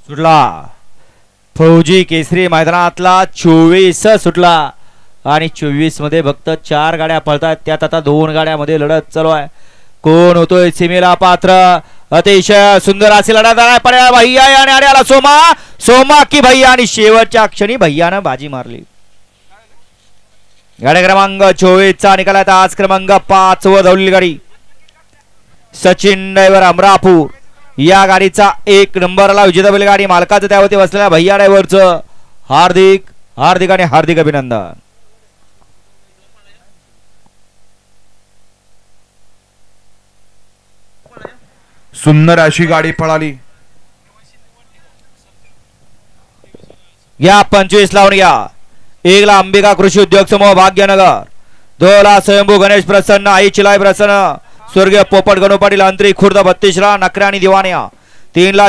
सुटला फौजी केसरी मैदानातला 24 सुटला आणि 24 मध्ये फक्त 4 गाड्या पळतात, त्यात आता 2 गाड्यामध्ये लढत चालू आहे. कोण होतोय सीमेला पात्र? अतिशय सुंदर अशी लढत आहे. पर्याय भैया आणि आड्याला सोमा, सोमा की भैया आणि शेवटच्या क्षणी भैयानं बाजी मारली. गाडी क्रमांक 24 चा निकाल आज क्रमांक 5 वर धावलेली गाडी सचिन ड्रायव्हर अमरापूर या गाडीचा 1 नंबरला विजेता बैलगाडी मालकाचं त्यावरती बसलेल्या भैया ड्रायव्हरचं हार्दिक हार्दिक आणि हार्दिक अभिनंदन. सुंदर अशी गाडी पळाली. या 25 लावून घ्या. 1 ला अंबिका कृषी उद्योग समूह भाग्यनगर, 2 ला स्वयंभू गणेश प्रसन्न, आई चिलाई प्रसन्न, स्वर्गीय पोपट गणू पाटील अंतरी खुर्द 32 ला नकऱ्या आणि दिवाण्या, 3 ला